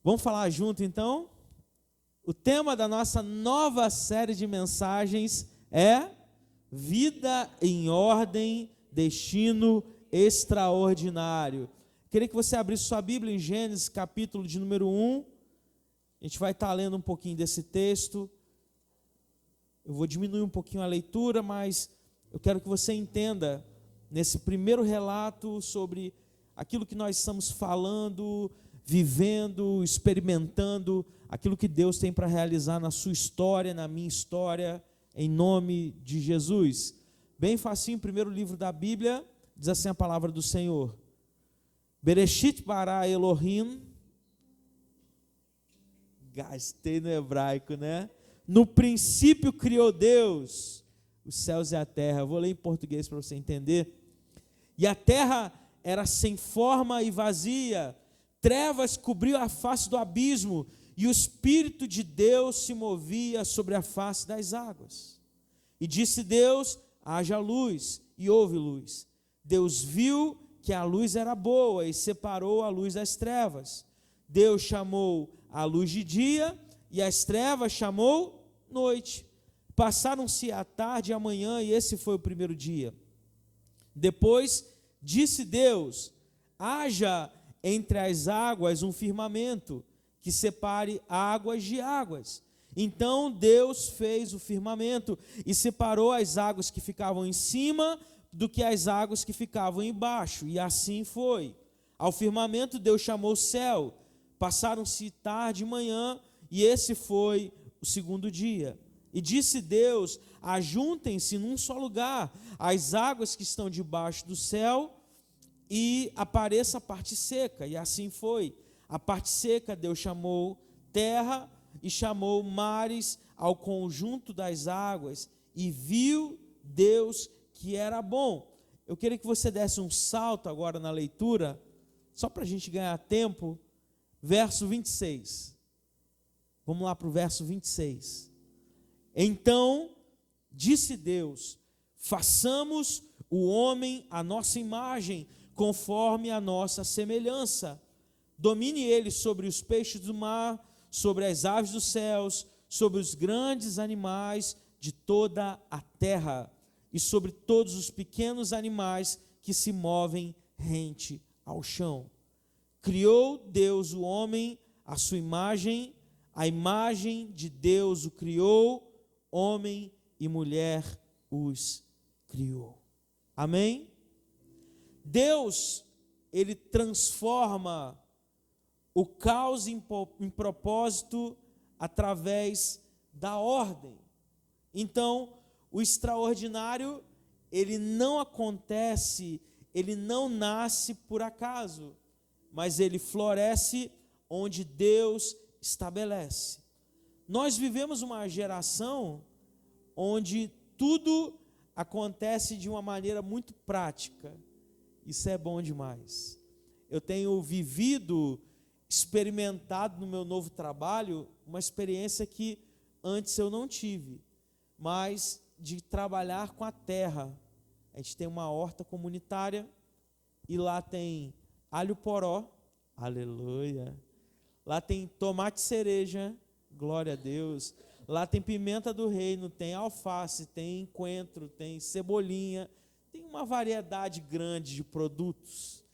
Vamos falar junto então? O tema da nossa nova série de mensagens é Vida em Ordem, Destino Extraordinário. Queria que você abrisse sua Bíblia em Gênesis, capítulo de número 1. A gente vai estar lendo um pouquinho desse texto. Eu vou diminuir um pouquinho a leitura, mas eu quero que você entenda, nesse primeiro relato, sobre aquilo que nós estamos falando, vivendo, experimentando, aquilo que Deus tem para realizar na sua história, na minha história, em nome de Jesus. Bem facinho, primeiro livro da Bíblia, diz assim a palavra do Senhor: Bereshit bara Elohim, gastei no hebraico, né? No princípio criou Deus os céus e a terra. Eu vou ler em português para você entender. E a terra era sem forma e vazia, trevas cobriam a face do abismo, e o Espírito de Deus se movia sobre a face das águas. E disse Deus: haja luz, e houve luz. Deus viu que a luz era boa, e separou a luz das trevas. Deus chamou a luz de dia, e as trevas chamou noite. Passaram-se a tarde e a manhã, e esse foi o primeiro dia. Depois disse Deus: haja entre as águas um firmamento, que separe águas de águas. Então Deus fez o firmamento, e separou as águas que ficavam em cima do que as águas que ficavam embaixo, e assim foi. Ao firmamento Deus chamou céu. Passaram-se tarde e manhã, e esse foi o segundo dia. E disse Deus: ajuntem-se num só lugar as águas que estão debaixo do céu, e apareça a parte seca. E assim foi. A parte seca Deus chamou terra, e chamou mares ao conjunto das águas, e viu Deus que era bom. Eu queria que você desse um salto agora na leitura, só para a gente ganhar tempo. Verso 26. Vamos lá para o verso 26. Então disse Deus: façamos o homem à nossa imagem, conforme a nossa semelhança. Domine ele sobre os peixes do mar, sobre as aves dos céus, sobre os grandes animais de toda a terra, e sobre todos os pequenos animais que se movem rente ao chão. Criou Deus o homem à sua imagem, a imagem de Deus o criou, homem e mulher os criou. Amém? Deus, ele transforma o caos em propósito através da ordem. Então, o extraordinário, ele não acontece, ele não nasce por acaso, mas ele floresce onde Deus estabelece. Nós vivemos uma geração onde tudo acontece de uma maneira muito prática. Isso é bom demais. Eu tenho vivido, experimentado no meu novo trabalho, uma experiência que antes eu não tive, mas de trabalhar com a terra. A gente tem uma horta comunitária, e lá tem alho poró, aleluia. Lá tem tomate cereja, glória a Deus. Lá tem pimenta do reino, tem alface, tem coentro, tem cebolinha, tem uma variedade grande de produtos.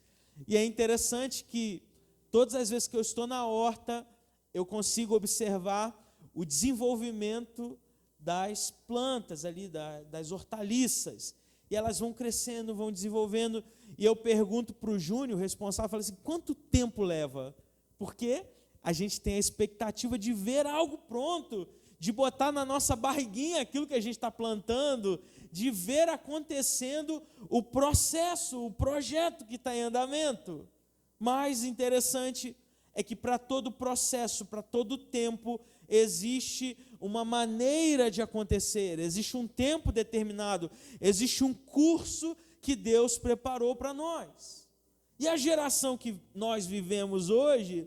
E é interessante que todas as vezes que eu estou na horta, eu consigo observar o desenvolvimento das plantas ali, das hortaliças. E elas vão crescendo, vão desenvolvendo. E eu pergunto para o Júnior, o responsável, falo assim: quanto tempo leva? Porque a gente tem a expectativa de ver algo pronto, de botar na nossa barriguinha aquilo que a gente está plantando, de ver acontecendo o processo, o projeto que está em andamento. Mais interessante é que para todo processo, para todo tempo, existe uma maneira de acontecer, existe um tempo determinado, existe um curso que Deus preparou para nós. E a geração que nós vivemos hoje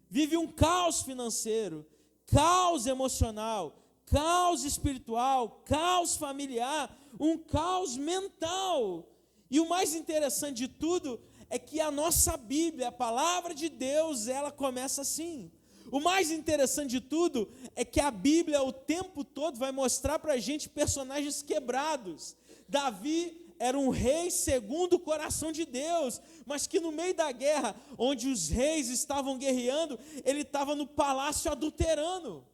vive um caos financeiro, caos emocional, caos espiritual, caos familiar, um caos mental. E o mais interessante de tudo é que a nossa Bíblia, a palavra de Deus, ela começa assim: O mais interessante de tudo é que a Bíblia o tempo todo vai mostrar para a gente personagens quebrados. Davi era um rei segundo o coração de Deus, mas que no meio da guerra, onde os reis estavam guerreando, ele estava no palácio adulterando.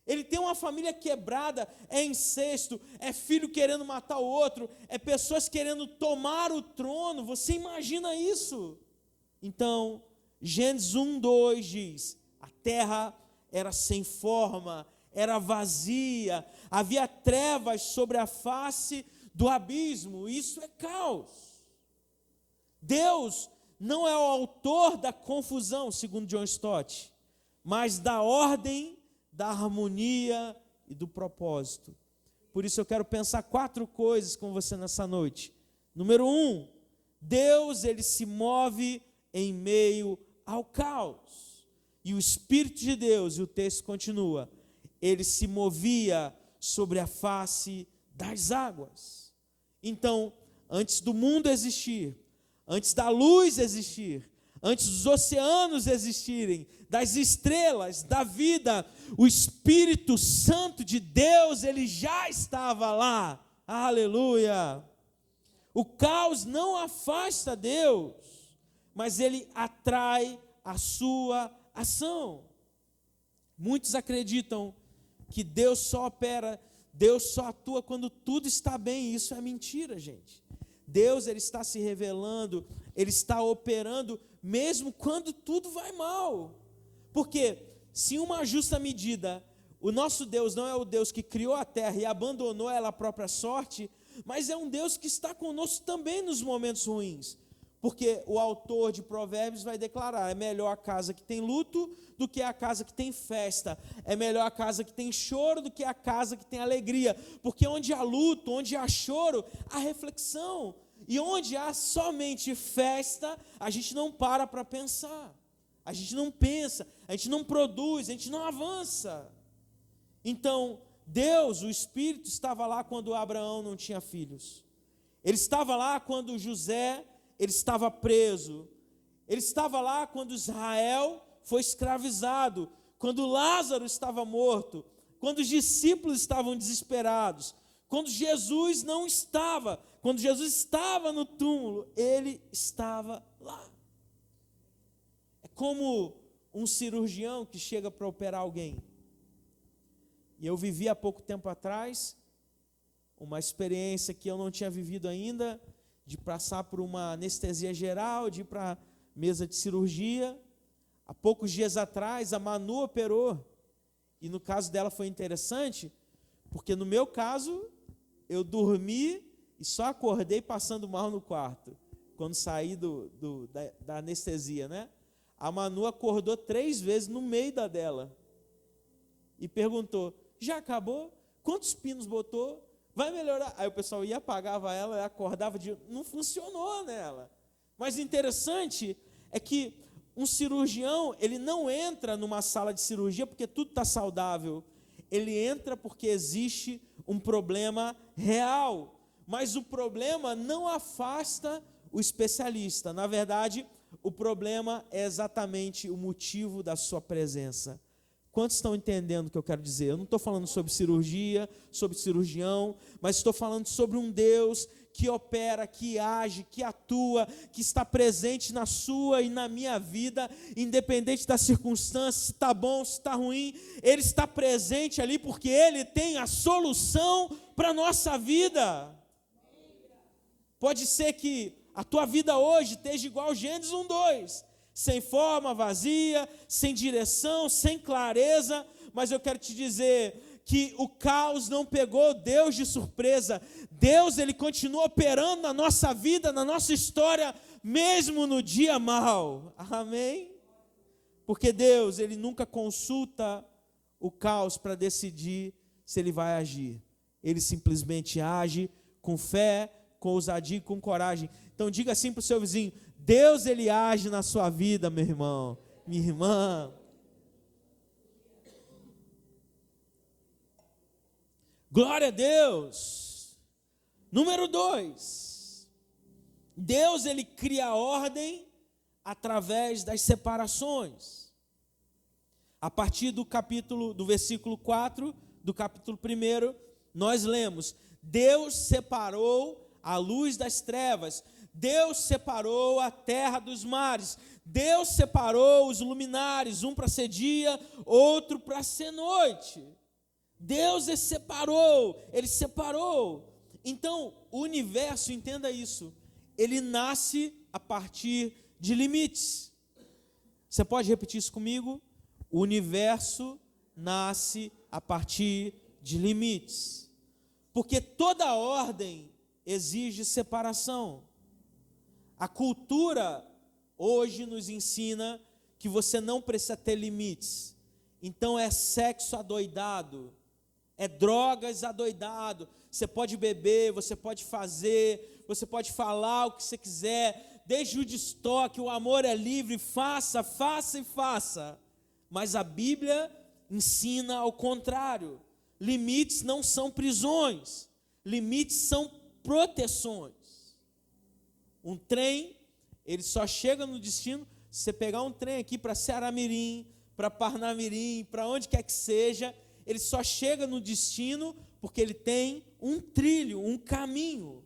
Ele tem uma família quebrada, é incesto, é filho querendo matar o outro, é pessoas querendo tomar o trono. Você imagina isso? Então, Gênesis 1:2 diz: a terra era sem forma, era vazia, havia trevas sobre a face do abismo. Isso é caos. Deus não é o autor da confusão, segundo John Stott, mas da ordem, da harmonia e do propósito. Por isso eu quero pensar 4 coisas com você nessa noite. Número 1, Deus, ele se move em meio ao caos. E o Espírito de Deus, e o texto continua, ele se movia sobre a face das águas. Então, antes do mundo existir, antes da luz existir, antes dos oceanos existirem, das estrelas, da vida, o Espírito Santo de Deus, ele já estava lá. Aleluia! O caos não afasta Deus, mas ele atrai a sua ação. Muitos acreditam que Deus só opera, Deus só atua quando tudo está bem. Isso é mentira, gente. Deus, ele está se revelando, ele está operando mesmo quando tudo vai mal. Porque se em uma justa medida, o nosso Deus não é o Deus que criou a terra e abandonou ela à própria sorte, mas é um Deus que está conosco também nos momentos ruins. Porque o autor de Provérbios vai declarar: é melhor a casa que tem luto do que a casa que tem festa. É melhor a casa que tem choro do que a casa que tem alegria. Porque onde há luto, onde há choro, há reflexão. E onde há somente festa, a gente não para pensar. A gente não pensa, a gente não produz, a gente não avança. Então, Deus, o Espírito, estava lá quando Abraão não tinha filhos. Ele estava lá quando José, ele estava preso. Ele estava lá quando Israel foi escravizado, quando Lázaro estava morto, quando os discípulos estavam desesperados, quando Jesus não estava, quando Jesus estava no túmulo, ele estava lá. É como um cirurgião que chega para operar alguém. E eu vivi há pouco tempo atrás uma experiência que eu não tinha vivido ainda, de passar por uma anestesia geral, de ir para a mesa de cirurgia. Há poucos dias atrás, a Manu operou, e no caso dela foi interessante, porque no meu caso, eu dormi e só acordei passando mal no quarto, quando saí da anestesia, né? A Manu acordou 3 vezes no meio da dela, e perguntou: já acabou? Quantos pinos botou? Vai melhorar? Aí o pessoal ia, apagava ela, acordava, não funcionou nela. Mas interessante é que um cirurgião, ele não entra numa sala de cirurgia porque tudo está saudável. Ele entra porque existe um problema real. Mas o problema não afasta o especialista. Na verdade, o problema é exatamente o motivo da sua presença. Quantos estão entendendo o que eu quero dizer? Eu não estou falando sobre cirurgia, sobre cirurgião, mas estou falando sobre um Deus que opera, que age, que atua, que está presente na sua e na minha vida, independente das circunstâncias, se está bom, se está ruim, Ele está presente ali porque Ele tem a solução para a nossa vida. Pode ser que a tua vida hoje esteja igual Gênesis 1:2, sem forma, vazia, sem direção, sem clareza, mas eu quero te dizer que o caos não pegou Deus de surpresa. Deus, ele continua operando na nossa vida, na nossa história, mesmo no dia mau. Amém? Porque Deus, ele nunca consulta o caos para decidir se ele vai agir. Ele simplesmente age com fé, com ousadia e com coragem. Então diga assim para o seu vizinho: Deus, ele age na sua vida, meu irmão, minha irmã. Glória a Deus. Número 2. Deus, ele cria ordem através das separações. A partir do versículo 4, do capítulo 1, nós lemos: Deus separou a luz das trevas, Deus separou a terra dos mares, Deus separou os luminares, um para ser dia, outro para ser noite. Deus Ele separou. Então, o universo, entenda isso, ele nasce a partir de limites. Você pode repetir isso comigo? O universo nasce a partir de limites. Porque toda ordem exige separação. A cultura hoje nos ensina que você não precisa ter limites. Então é sexo adoidado, é drogas adoidado. Você pode beber, você pode fazer, você pode falar o que você quiser, desde o destoque, o amor é livre, faça e faça. Mas a Bíblia ensina ao contrário. Limites não são prisões, limites são proteções. Um trem, ele só chega no destino, se você pegar um trem aqui para Ceará-Mirim, para Parnamirim, para onde quer que seja, ele só chega no destino porque ele tem um trilho, um caminho.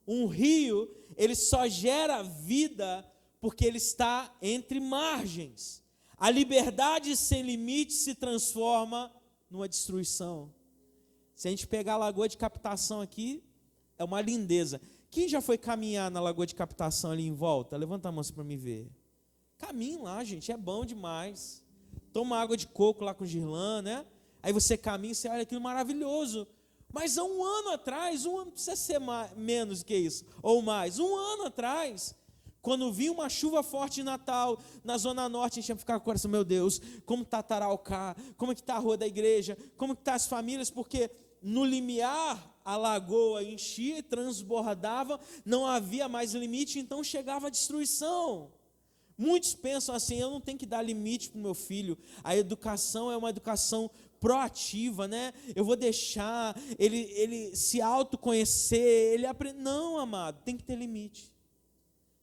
Um rio, ele só gera vida porque ele está entre margens. A liberdade sem limites se transforma numa destruição. Se a gente pegar a lagoa de captação aqui, é uma lindeza. Quem já foi caminhar na lagoa de captação ali em volta? Levanta a mão para me ver. Caminhe lá, gente, é bom demais. Toma água de coco lá com Girlan, né? Aí você caminha, você olha aquilo maravilhoso. Mas há um ano atrás, não precisa ser menos que isso, ou mais. Um ano atrás, quando vinha uma chuva forte de Natal, na Zona Norte, a gente ia ficar com o coração, meu Deus, como está Taraucá, como é que está a rua da igreja, como que está as famílias, porque no limiar a lagoa enchia e transbordava, não havia mais limite, então chegava a destruição. Muitos pensam assim, eu não tenho que dar limite para o meu filho, a educação é uma educação proativa, né? Eu vou deixar ele se autoconhecer, ele aprender. Não, amado, tem que ter limite.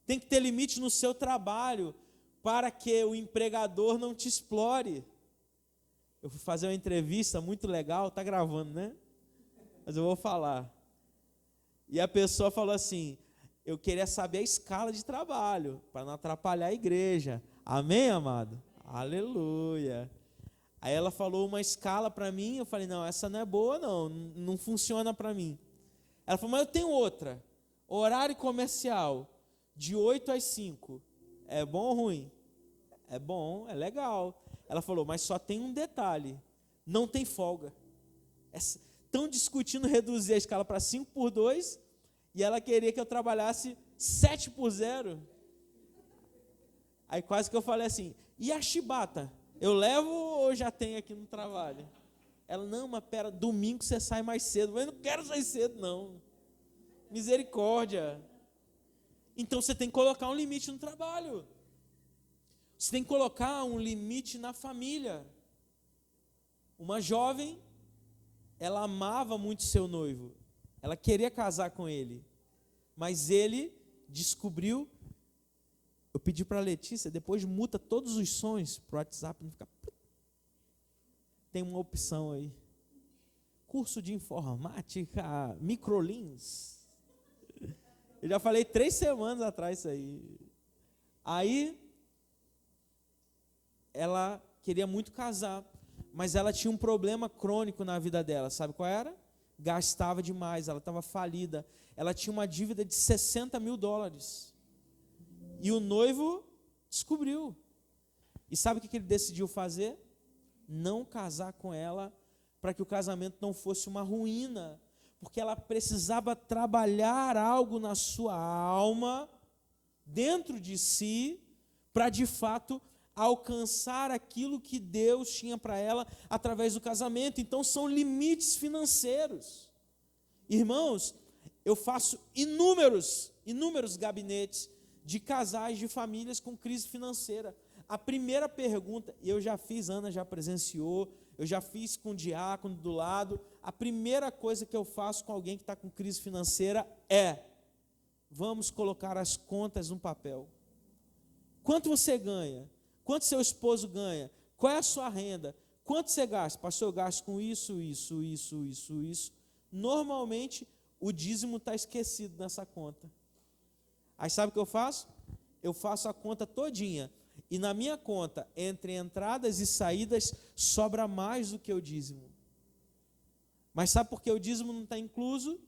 Tem que ter limite no seu trabalho, para que o empregador não te explore. Eu fui fazer uma entrevista muito legal, está gravando, né? Mas eu vou falar. E a pessoa falou assim, eu queria saber a escala de trabalho, para não atrapalhar a igreja. Amém, amado? Aleluia. Aí ela falou uma escala para mim, eu falei, não, essa não é boa não funciona para mim. Ela falou, mas eu tenho outra, horário comercial, de 8 às 5, é bom ou ruim? É bom, é legal. Ela falou, mas só tem um detalhe, não tem folga. Estão discutindo reduzir a escala para 5/2, e ela queria que eu trabalhasse 7/0. Aí quase que eu falei assim, e a chibata? Eu levo ou já tem aqui no trabalho? Ela, não, mas pera, domingo você sai mais cedo. Eu não quero sair cedo, não. Misericórdia. Então você tem que colocar um limite no trabalho. Você tem que colocar um limite na família. Uma jovem, ela amava muito seu noivo. Ela queria casar com ele. Mas ele descobriu. Eu pedi para a Letícia, depois muta todos os sons para o WhatsApp não ficar. Tem uma opção aí. Curso de informática, microlins. Eu já falei 3 semanas atrás isso aí. Aí, ela queria muito casar, mas ela tinha um problema crônico na vida dela. Sabe qual era? Gastava demais, ela estava falida. Ela tinha uma dívida de $60 mil. E o noivo descobriu. E sabe o que ele decidiu fazer? Não casar com ela, para que o casamento não fosse uma ruína. Porque ela precisava trabalhar algo na sua alma, dentro de si, para de fato alcançar aquilo que Deus tinha para ela através do casamento. Então são limites financeiros. Irmãos, eu faço inúmeros gabinetes de casais, de famílias com crise financeira. A primeira pergunta, e eu já fiz, Ana já presenciou, eu já fiz com o diácono do lado, a primeira coisa que eu faço com alguém que está com crise financeira é, vamos colocar as contas no papel. Quanto você ganha? Quanto seu esposo ganha? Qual é a sua renda? Quanto você gasta? Pastor, eu gasto com isso. Normalmente, o dízimo está esquecido nessa conta. Aí sabe o que eu faço? Eu faço a conta todinha. E na minha conta, entre entradas e saídas, sobra mais do que o dízimo. Mas sabe por que o dízimo não está incluso?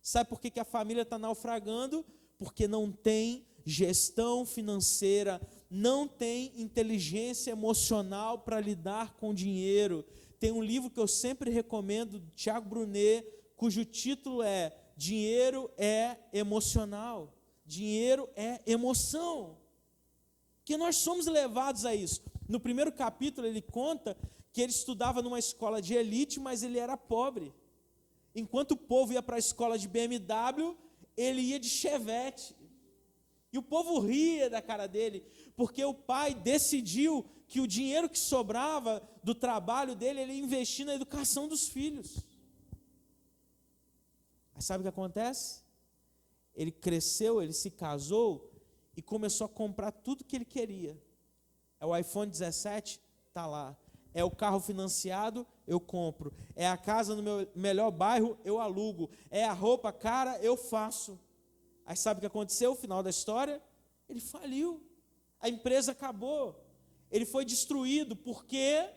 Sabe por que a família está naufragando? Porque não tem gestão financeira, não tem inteligência emocional para lidar com dinheiro. Tem um livro que eu sempre recomendo, do Tiago Brunet, cujo título é Dinheiro é Emocional. Dinheiro é emoção. Porque nós somos levados a isso. No primeiro capítulo ele conta que ele estudava numa escola de elite, mas ele era pobre. Enquanto o povo ia para a escola de BMW, ele ia de Chevette. E o povo ria da cara dele, porque o pai decidiu que o dinheiro que sobrava do trabalho dele, ele ia investir na educação dos filhos. Aí sabe o que acontece? Ele cresceu, ele se casou e começou a comprar tudo que ele queria. É o iPhone 17, está lá. É o carro financiado, eu compro. É a casa no meu melhor bairro, eu alugo. É a roupa cara, eu faço. Aí sabe o que aconteceu? O final da história? Ele faliu. A empresa acabou. Ele foi destruído. Por quê?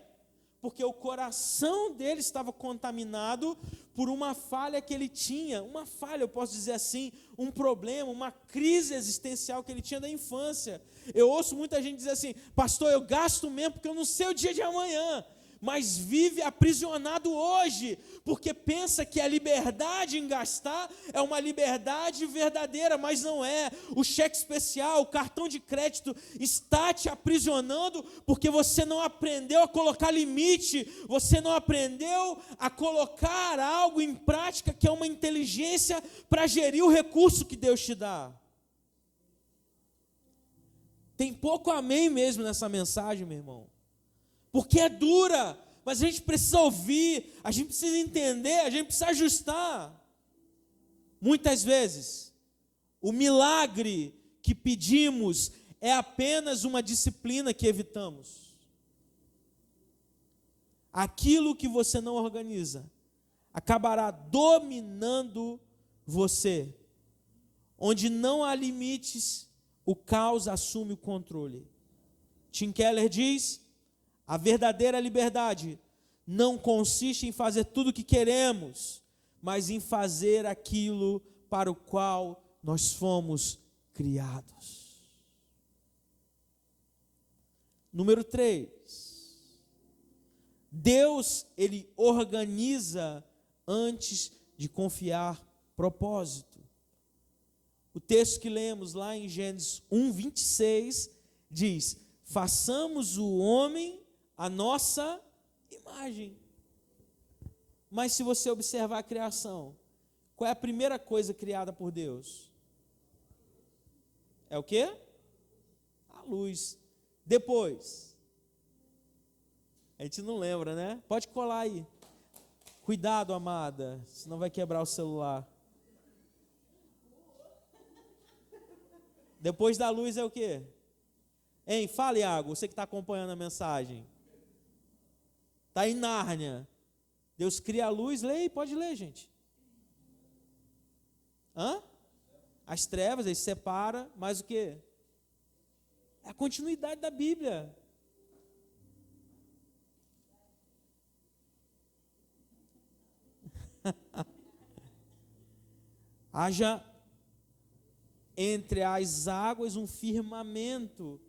Porque o coração dele estava contaminado por uma falha que ele tinha. Uma falha, eu posso dizer assim, um problema, uma crise existencial que ele tinha da infância. Eu ouço muita gente dizer assim, pastor, eu gasto mesmo porque eu não sei o dia de amanhã. Mas vive aprisionado hoje, porque pensa que a liberdade em gastar é uma liberdade verdadeira, mas não é. O cheque especial, o cartão de crédito está te aprisionando, porque você não aprendeu a colocar limite, você não aprendeu a colocar algo em prática, que é uma inteligência para gerir o recurso que Deus te dá. Tem pouco amém mesmo nessa mensagem, meu irmão. Porque é dura, mas a gente precisa ouvir, a gente precisa entender, a gente precisa ajustar. Muitas vezes, o milagre que pedimos é apenas uma disciplina que evitamos. Aquilo que você não organiza acabará dominando você. Onde não há limites, o caos assume o controle. Tim Keller diz: a verdadeira liberdade não consiste em fazer tudo o que queremos, mas em fazer aquilo para o qual nós fomos criados. Número 3. Deus, ele organiza antes de confiar propósito. O texto que lemos lá em Gênesis 1:26 diz: façamos o homem a nossa imagem. Mas se você observar a criação, qual é a primeira coisa criada por Deus? É o quê? A luz. Depois, a gente não lembra, né? Pode colar aí. Cuidado, amada, senão vai quebrar o celular. Depois da luz é o quê? Hein, fala, Iago, você que está acompanhando a mensagem. Está em Nárnia. Deus cria a luz, lê, pode ler, gente. As trevas, ele separa, mas o quê? É a continuidade da Bíblia. Haja entre as águas um firmamento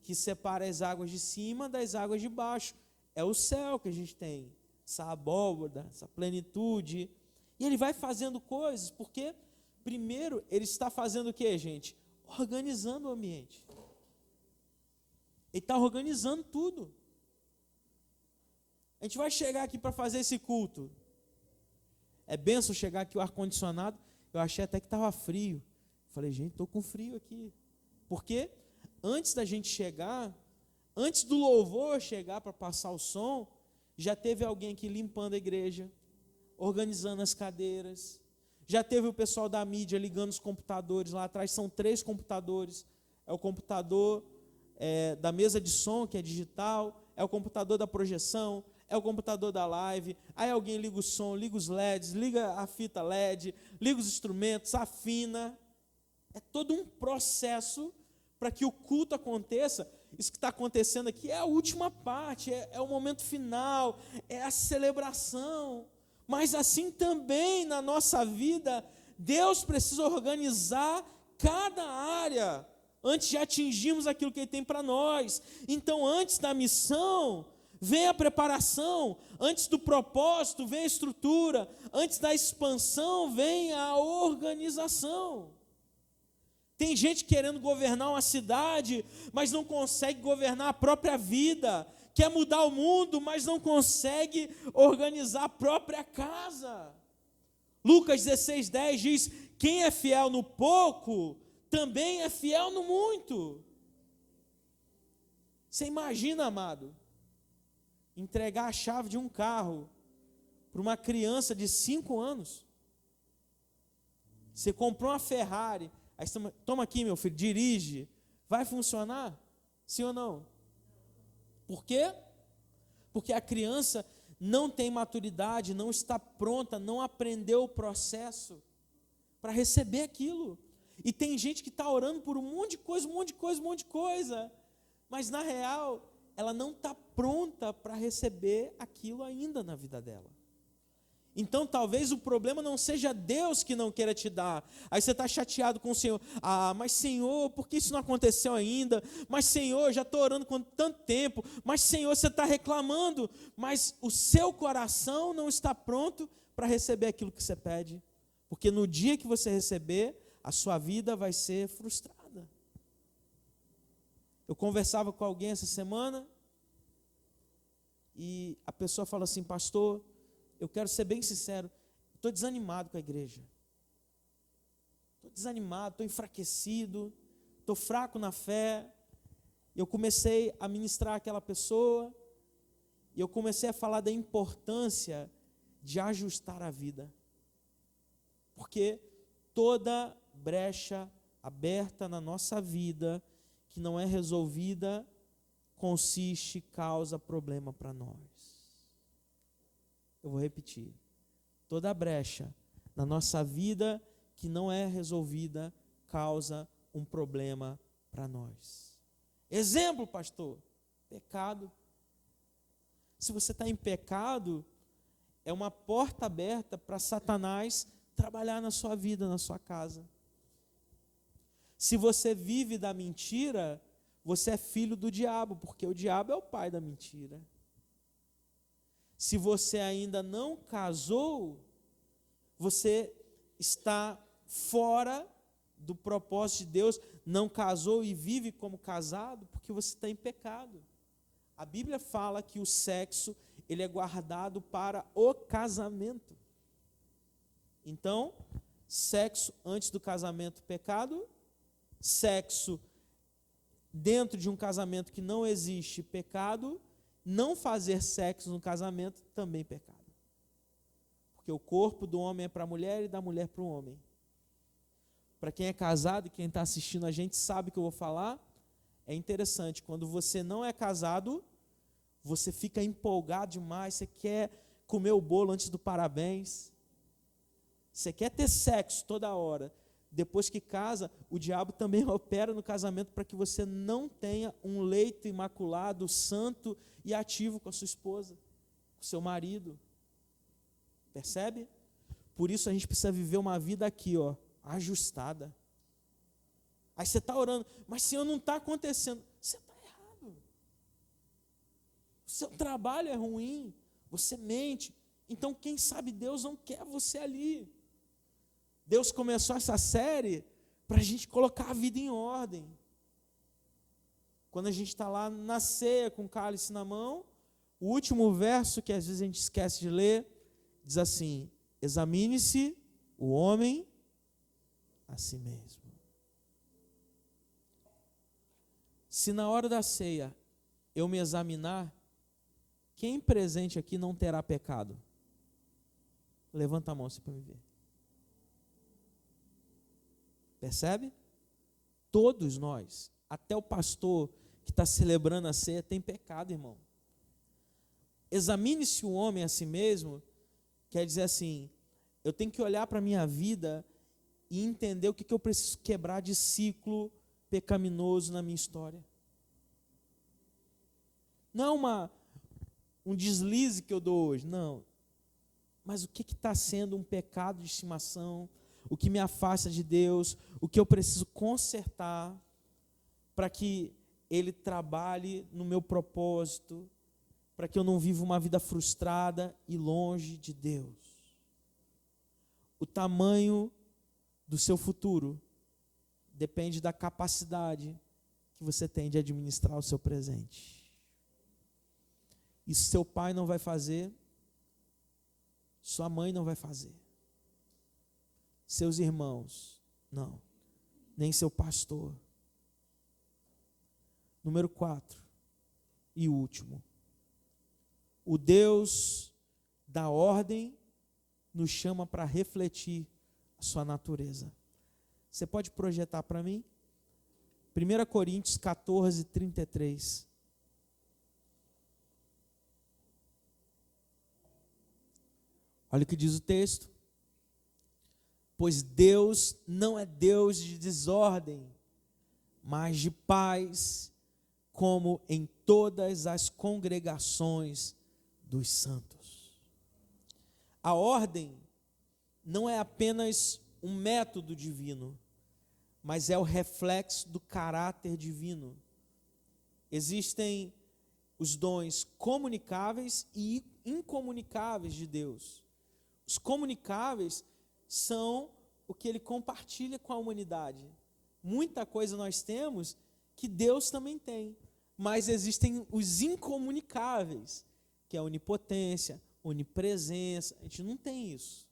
que separa as águas de cima das águas de baixo. É o céu que a gente tem, essa abóbora, essa plenitude. E ele vai fazendo coisas, porque primeiro ele está fazendo o quê, gente? Organizando o ambiente. Ele está organizando tudo. A gente vai chegar aqui para fazer esse culto. É benção chegar aqui o ar-condicionado. Eu achei até que estava frio. Falei, gente, estou com frio aqui. Porque antes da gente chegar, antes do louvor chegar para passar o som, já teve alguém aqui limpando a igreja, organizando as cadeiras. Já teve o pessoal da mídia ligando os computadores. Lá atrás são 3 computadores. É o computador da mesa de som, que é digital. é o computador da projeção, é o computador da live, aí alguém liga o som, liga os LEDs, liga a fita LED, liga os instrumentos, afina. É todo um processo para que o culto aconteça. Isso que está acontecendo aqui é a última parte, é o momento final, é a celebração. Mas assim também na nossa vida, Deus precisa organizar cada área antes de atingirmos aquilo que Ele tem para nós. Então, antes da missão, vem a preparação, antes do propósito, vem a estrutura, antes da expansão, vem a organização. Tem gente querendo governar uma cidade, mas não consegue governar a própria vida. Quer mudar o mundo, mas não consegue organizar a própria casa. Lucas 16:10 diz: quem é fiel no pouco, também é fiel no muito. Você imagina, amado, entregar a chave de um carro para uma criança de 5 anos. Você comprou uma Ferrari, aí você toma aqui, meu filho, dirige. Vai funcionar? Sim ou não? Por quê? Porque a criança não tem maturidade, não está pronta, não aprendeu o processo para receber aquilo. E tem gente que está orando por um monte de coisa, mas na real, ela não está pronta para receber aquilo ainda na vida dela. Então talvez o problema não seja Deus que não queira te dar. Aí você está chateado com o Senhor. Mas Senhor, por que isso não aconteceu ainda? Mas Senhor, já estou orando com tanto tempo. Mas Senhor, você está reclamando. Mas o seu coração não está pronto para receber aquilo que você pede. Porque no dia que você receber, a sua vida vai ser frustrada. Eu conversava com alguém essa semana e a pessoa fala assim: pastor, eu quero ser bem sincero, estou desanimado com a igreja. Estou desanimado, estou enfraquecido, estou fraco na fé. Eu comecei a ministrar aquela pessoa e eu comecei a falar da importância de ajustar a vida. Porque toda brecha aberta na nossa vida que não é resolvida causa problema para nós. Eu vou repetir. Toda brecha na nossa vida que não é resolvida causa um problema para nós. Exemplo, pastor, pecado. Se você está em pecado, é uma porta aberta para Satanás trabalhar na sua vida, na sua casa. Se você vive da mentira, você é filho do diabo, porque o diabo é o pai da mentira. Se você ainda não casou, você está fora do propósito de Deus, não casou e vive como casado, porque você está em pecado. A Bíblia fala que o sexo, ele é guardado para o casamento. Então, sexo antes do casamento, pecado. Sexo dentro de um casamento que não existe, pecado. Não fazer sexo no casamento, também pecado. Porque o corpo do homem é para a mulher e da mulher para o homem. Para quem é casado e quem está assistindo a gente sabe o que eu vou falar. É interessante, quando você não é casado, você fica empolgado demais, você quer comer o bolo antes do parabéns. Você quer ter sexo toda hora. Depois que casa, o diabo também opera no casamento para que você não tenha um leito imaculado, santo e ativo com a sua esposa, com o seu marido. Percebe? Por isso a gente precisa viver uma vida aqui, ajustada. Aí você está orando, mas Senhor, não está acontecendo. Você está errado. O seu trabalho é ruim, você mente. Então quem sabe Deus não quer você ali. Deus começou essa série para a gente colocar a vida em ordem. Quando a gente está lá na ceia com o cálice na mão, o último verso, que às vezes a gente esquece de ler, diz assim: examine-se o homem a si mesmo. Se na hora da ceia eu me examinar, quem presente aqui não terá pecado? Levanta a mão assim para me ver. Percebe? Todos nós, até o pastor que está celebrando a ceia, tem pecado, irmão. examine-se o homem a si mesmo, quer dizer assim, eu tenho que olhar para a minha vida e entender o que eu preciso quebrar de ciclo pecaminoso na minha história. Não um deslize que eu dou hoje, não. Mas o que está sendo um pecado de estimação, o que me afasta de Deus, o que eu preciso consertar para que Ele trabalhe no meu propósito, para que eu não viva uma vida frustrada e longe de Deus. O tamanho do seu futuro depende da capacidade que você tem de administrar o seu presente. Isso seu pai não vai fazer, sua mãe não vai fazer, seus irmãos, não, nem seu pastor. Número 4 e último. O Deus da ordem nos chama para refletir a sua natureza. Você pode projetar para mim? 1 Coríntios 14, 33. Olha o que diz o texto. Pois Deus não é Deus de desordem, mas de paz, como em todas as congregações dos santos. A ordem não é apenas um método divino, mas é o reflexo do caráter divino. Existem os dons comunicáveis e incomunicáveis de Deus. Os comunicáveis são o que Ele compartilha com a humanidade. Muita coisa nós temos que Deus também tem, mas existem os incomunicáveis, que é a onipotência, onipresença. A gente não tem isso.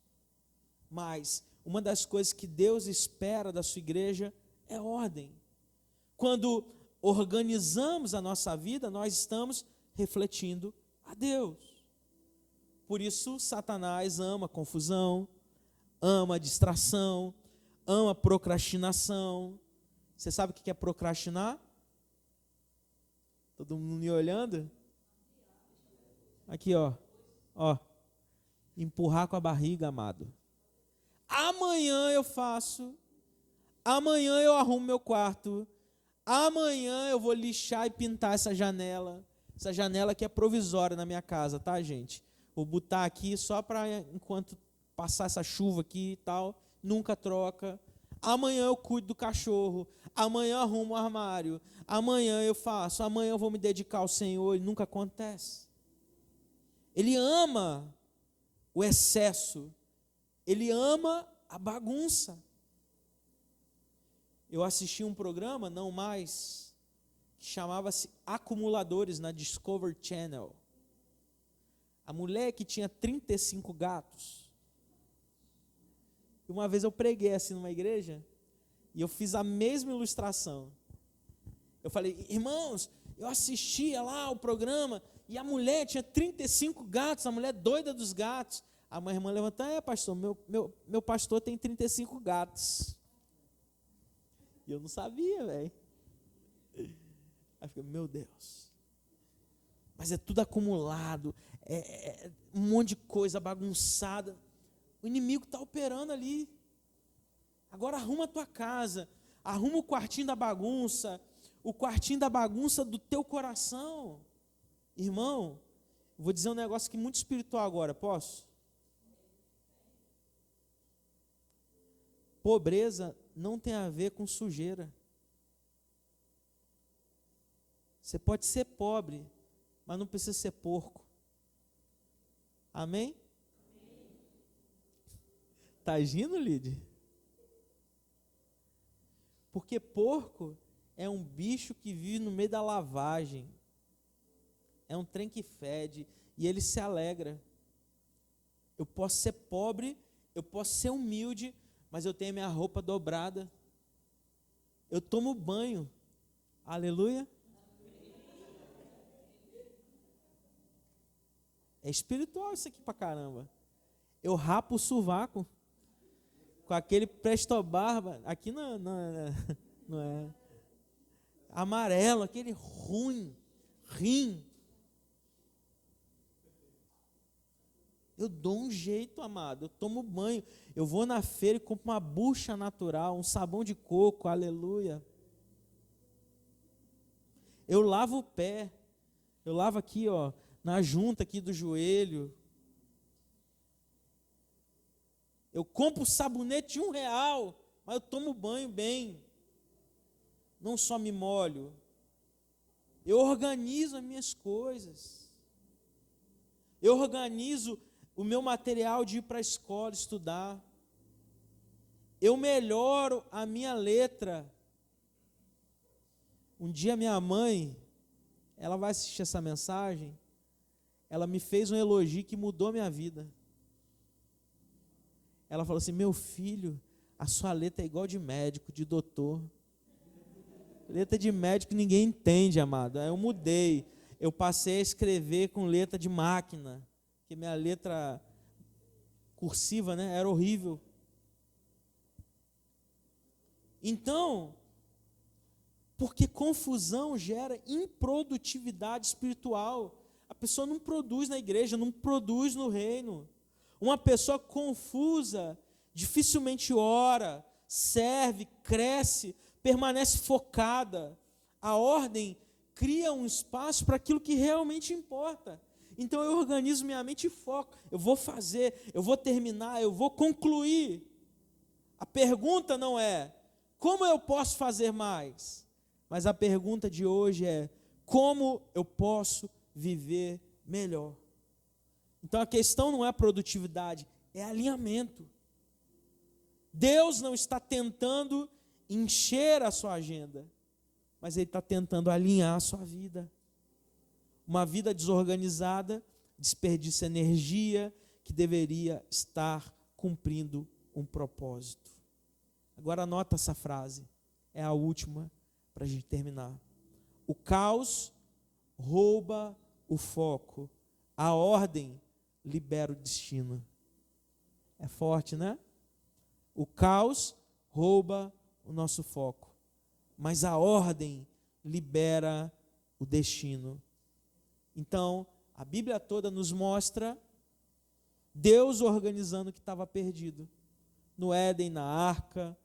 Mas uma das coisas que Deus espera da sua igreja é ordem. Quando organizamos a nossa vida, nós estamos refletindo a Deus. Por isso, Satanás ama confusão, ama distração, ama procrastinação. Você sabe o que é procrastinar? Todo mundo me olhando? Aqui, ó. Empurrar com a barriga, amado. Amanhã eu faço. Amanhã eu arrumo meu quarto. Amanhã eu vou lixar e pintar essa janela. Essa janela que é provisória na minha casa, tá, gente? Vou botar aqui só para enquanto passar essa chuva aqui e tal. Nunca troca. Amanhã eu cuido do cachorro. Amanhã eu arrumo o armário. Amanhã eu faço. Amanhã eu vou me dedicar ao Senhor. E nunca acontece. Ele ama o excesso. Ele ama a bagunça. Eu assisti um programa, não mais, que chamava-se Acumuladores, na Discovery Channel. A mulher que tinha 35 gatos. Uma vez eu preguei assim numa igreja, e eu fiz a mesma ilustração. Eu falei, irmãos, eu assistia lá o programa, e a mulher tinha 35 gatos, a mulher doida dos gatos. A minha irmã levantou, pastor, meu pastor tem 35 gatos. E eu não sabia, velho. Aí eu fiquei, meu Deus. Mas é tudo acumulado, é um monte de coisa bagunçada. O inimigo está operando ali. Agora arruma a tua casa, arruma o quartinho da bagunça, o quartinho da bagunça do teu coração. Irmão, vou dizer um negócio aqui muito espiritual agora, posso? Pobreza não tem a ver com sujeira. Você pode ser pobre, mas não precisa ser porco. Amém? Está agindo, Lídia? Porque porco é um bicho que vive no meio da lavagem. É um trem que fede e ele se alegra. Eu posso ser pobre, eu posso ser humilde, mas eu tenho minha roupa dobrada. Eu tomo banho. Aleluia. É espiritual isso aqui pra caramba. Eu rapo o sovaco com aquele presto-barba. Aqui não é. Amarelo, aquele ruim, rim. Eu dou um jeito, amado. Eu tomo banho. Eu vou na feira e compro uma bucha natural, um sabão de coco, aleluia. Eu lavo o pé. Eu lavo aqui, ó, na junta aqui do joelho. Eu compro sabonete de R$1, mas eu tomo banho bem. Não só me molho. Eu organizo as minhas coisas. Eu organizo o meu material de ir para a escola estudar. Eu melhoro a minha letra. Um dia minha mãe, ela vai assistir essa mensagem, ela me fez um elogio que mudou minha vida. Ela falou assim: meu filho, a sua letra é igual de médico, de doutor. Letra de médico ninguém entende, amado. Aí eu mudei. Eu passei a escrever com letra de máquina, porque minha letra cursiva, né, era horrível. Então, porque confusão gera improdutividade espiritual. A pessoa não produz na igreja, não produz no reino. Uma pessoa confusa dificilmente ora, serve, cresce, permanece focada. A ordem cria um espaço para aquilo que realmente importa. Então eu organizo minha mente e foco. Eu vou fazer, eu vou terminar, eu vou concluir. A pergunta não é como eu posso fazer mais, mas a pergunta de hoje é como eu posso viver melhor. Então a questão não é produtividade, é alinhamento. Deus não está tentando encher a sua agenda, mas Ele está tentando alinhar a sua vida. Uma vida desorganizada desperdiça energia que deveria estar cumprindo um propósito. Agora anota essa frase, é a última para a gente terminar. O caos rouba o foco, a ordem libera o destino. É forte, né? O caos rouba o nosso foco, mas a ordem libera o destino. Então, a Bíblia toda nos mostra Deus organizando o que estava perdido. No Éden, na arca,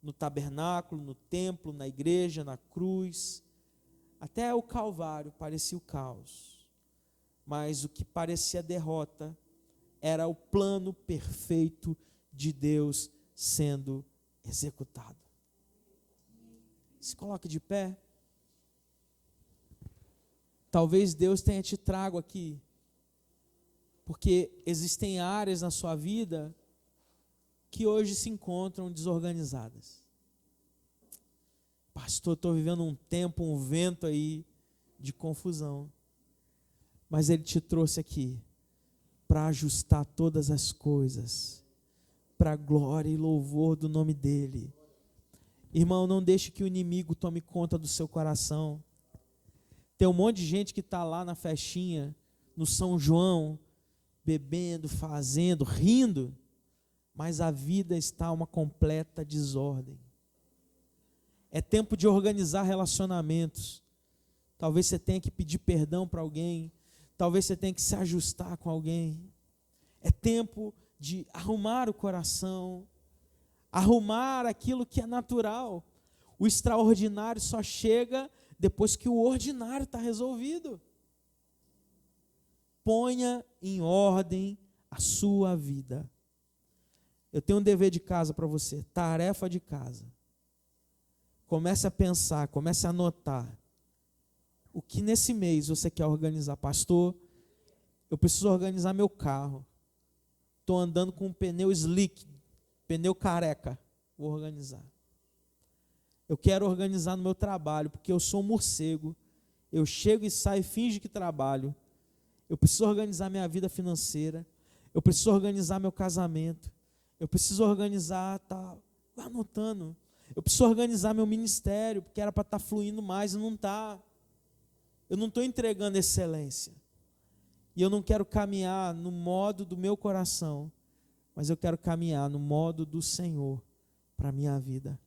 no tabernáculo, no templo, na igreja, na cruz. Até o Calvário parecia o caos. Mas o que parecia derrota era o plano perfeito de Deus sendo executado. Se coloque de pé. Talvez Deus tenha te trago aqui, porque existem áreas na sua vida que hoje se encontram desorganizadas. Pastor, estou vivendo um tempo, um vento aí de confusão. Mas Ele te trouxe aqui para ajustar todas as coisas, para a glória e louvor do nome dEle. Irmão, não deixe que o inimigo tome conta do seu coração. Tem um monte de gente que está lá na festinha, no São João, bebendo, fazendo, rindo, mas a vida está uma completa desordem. É tempo de organizar relacionamentos. Talvez você tenha que pedir perdão para alguém, talvez você tenha que se ajustar com alguém. É tempo de arrumar o coração, arrumar aquilo que é natural. O extraordinário só chega depois que o ordinário está resolvido. Ponha em ordem a sua vida. Eu tenho um dever de casa para você, tarefa de casa. Comece a pensar, comece a anotar. O que nesse mês você quer organizar? Pastor, eu preciso organizar meu carro. Estou andando com um pneu slick, pneu careca. Vou organizar. Eu quero organizar no meu trabalho, porque eu sou um morcego. Eu chego e saio e finjo que trabalho. Eu preciso organizar minha vida financeira. Eu preciso organizar meu casamento. Eu preciso organizar, tá, vai anotando. Eu preciso organizar meu ministério, porque era para estar fluindo mais e não está. Eu não estou entregando excelência. E eu não quero caminhar no modo do meu coração, mas eu quero caminhar no modo do Senhor para a minha vida.